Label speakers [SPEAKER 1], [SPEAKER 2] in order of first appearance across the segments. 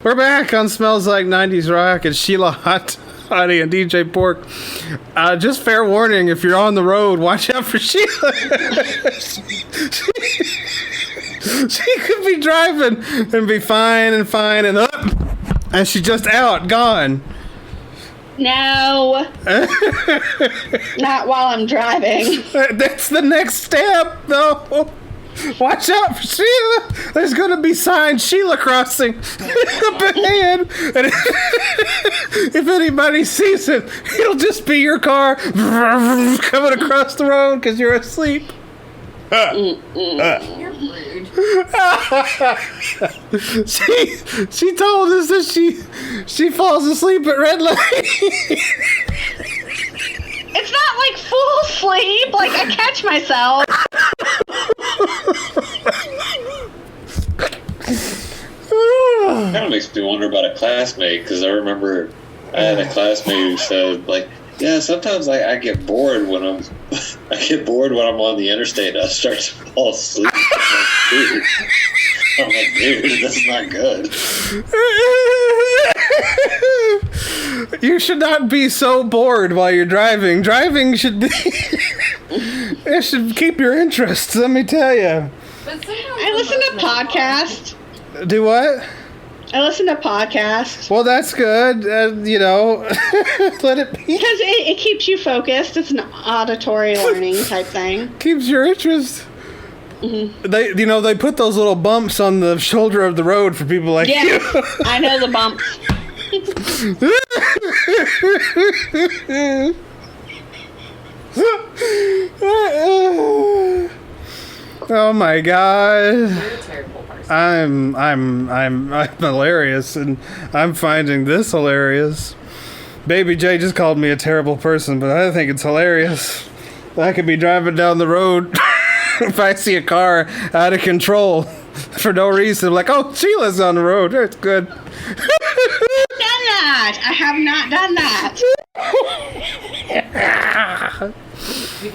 [SPEAKER 1] We're back on Smells Like 90s Rock and Shiela, Hot Toddy, and DJ Pork. Just fair warning, if you're on the road, watch out for Shiela. she could be driving and be fine and up, and she's just out, gone.
[SPEAKER 2] No. Not while I'm driving.
[SPEAKER 1] That's the next step, though. Watch out for Shiela. There's going to be signs Shiela crossing up ahead. And if anybody sees it, it'll just be your car coming across the road because you're asleep.
[SPEAKER 3] You're rude.
[SPEAKER 1] She told us that she falls asleep at red light.
[SPEAKER 2] It's not like full sleep. Like, I catch myself.
[SPEAKER 4] Kind of makes me wonder about a classmate, because I remember I had a classmate who said, like, yeah, sometimes I get bored when I'm on the interstate and I start to fall asleep. I'm like, dude, that's not good.
[SPEAKER 1] You should not be so bored while you're driving. Driving should be... it should keep your interest, let me tell you.
[SPEAKER 2] I listen to podcasts.
[SPEAKER 1] Do what?
[SPEAKER 2] I listen to podcasts.
[SPEAKER 1] Well, that's good. Let it be.
[SPEAKER 2] Because it keeps you focused. It's an auditory learning type thing.
[SPEAKER 1] Keeps your interest.
[SPEAKER 2] Mm-hmm.
[SPEAKER 1] They put those little bumps on the shoulder of the road for people like you.
[SPEAKER 2] I know the bumps.
[SPEAKER 1] Oh my God.
[SPEAKER 3] You're a terrible person.
[SPEAKER 1] I'm hilarious, and I'm finding this hilarious. Baby J just called me a terrible person, but I think it's hilarious. I could be driving down the road if I see a car out of control for no reason. I'm like, oh, Sheila's on the road. That's good.
[SPEAKER 2] Done that. I have not done that.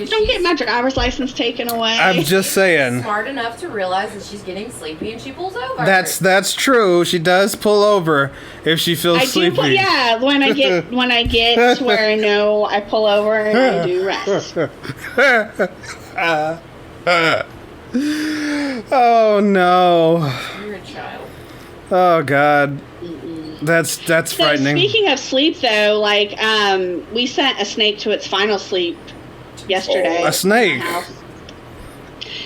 [SPEAKER 2] Don't get my driver's license taken away.
[SPEAKER 1] I'm just saying.
[SPEAKER 3] Smart enough to realize that she's getting sleepy and she pulls over.
[SPEAKER 1] That's true. She does pull over if she feels sleepy.
[SPEAKER 2] When I get to where I know, I pull over and I do rest.
[SPEAKER 1] Oh no.
[SPEAKER 3] You're a child.
[SPEAKER 1] Oh God. That's frightening.
[SPEAKER 2] Speaking of sleep, though, like we sent a snake to its final sleep yesterday.
[SPEAKER 1] A snake.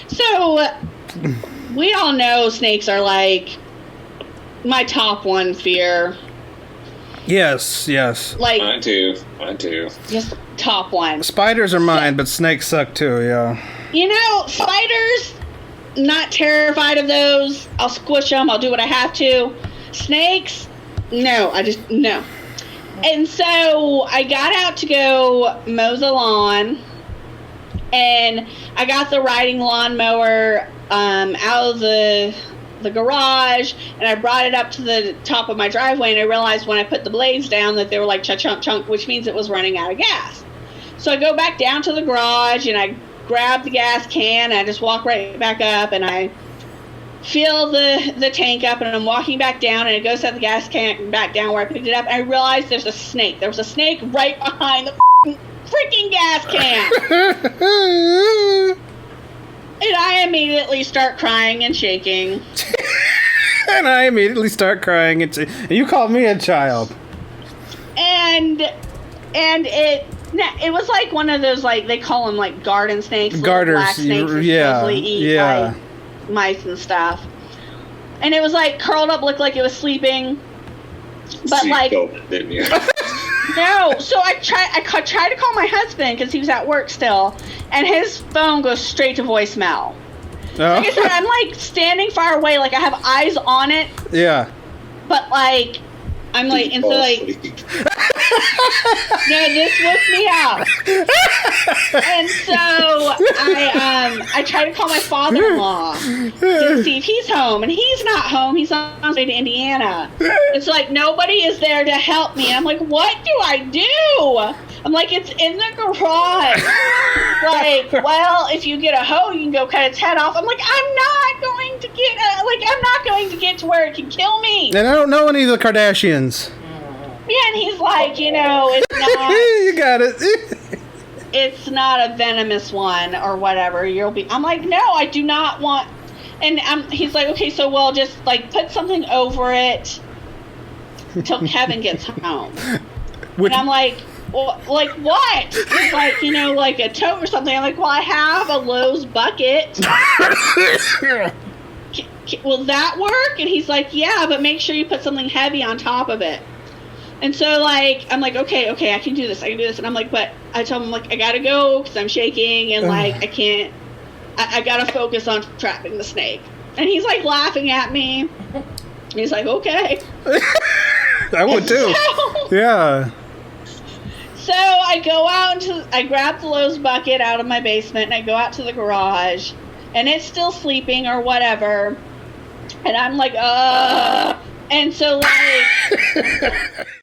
[SPEAKER 2] So we all know snakes are like my top one fear.
[SPEAKER 1] Yes.
[SPEAKER 2] Like
[SPEAKER 4] Mine too.
[SPEAKER 2] just top one.
[SPEAKER 1] Spiders are mine, but snakes suck too. Yeah.
[SPEAKER 2] You know, spiders. Not terrified of those. I'll squish them. I'll do what I have to. Snakes. No, no. And so I got out to go mow the lawn, and I got the riding lawnmower out of the garage, and I brought it up to the top of my driveway, and I realized when I put the blades down that they were like chunk, which means it was running out of gas. So I go back down to the garage, and I grab the gas can, and I just walk right back up, and I fill the tank up, and I'm walking back down, and it goes at the gas can back down where I picked it up, and I realized there's a snake. There was a snake right behind the freaking gas can. And I immediately start crying and shaking.
[SPEAKER 1] And I immediately start crying and you called me a child.
[SPEAKER 2] And it was like one of those, like, they call them like garden snakes.
[SPEAKER 1] Garters,
[SPEAKER 2] black snakes that supposedly eat like mice and stuff. And it was like curled up, looked like it was sleeping. But like,
[SPEAKER 4] didn't you?
[SPEAKER 2] no. So I tried to call my husband because he was at work still, and his phone goes straight to voicemail.
[SPEAKER 1] Oh.
[SPEAKER 2] Like I said, I'm like standing far away, like I have eyes on it.
[SPEAKER 1] Yeah.
[SPEAKER 2] But like, I'm like, and so like, no, this woke me out. And so I try to call my father-in-law to see if he's home, and he's not home. He's on his way to Indiana. It's like nobody is there to help me. And I'm like, what do I do? I'm like, it's in the garage. Like, well, if you get a hoe, you can go cut its head off. I'm like, I'm not going to get to where it can kill me.
[SPEAKER 1] And I don't know any of the Kardashians.
[SPEAKER 2] Yeah, and he's like, it's not.
[SPEAKER 1] You got it.
[SPEAKER 2] It's not a venomous one or whatever. I'm like, no, I do not want. And he's like, okay, so well, just like put something over it until Kevin gets home. And I'm like, well, like what? He's like, like a tote or something. I'm like, well, I have a Lowe's bucket. Will that work? And he's like, yeah, but make sure you put something heavy on top of it. And so, like, I'm like, okay, I can do this. And I'm like, but I told him, like, I gotta go because I'm shaking and, like, I can't, I gotta focus on trapping the snake. And he's, like, laughing at me. He's like, okay.
[SPEAKER 1] I would too. Yeah.
[SPEAKER 2] So I go out I grab the Lowe's bucket out of my basement and I go out to the garage and it's still sleeping or whatever. And I'm like, And so, like,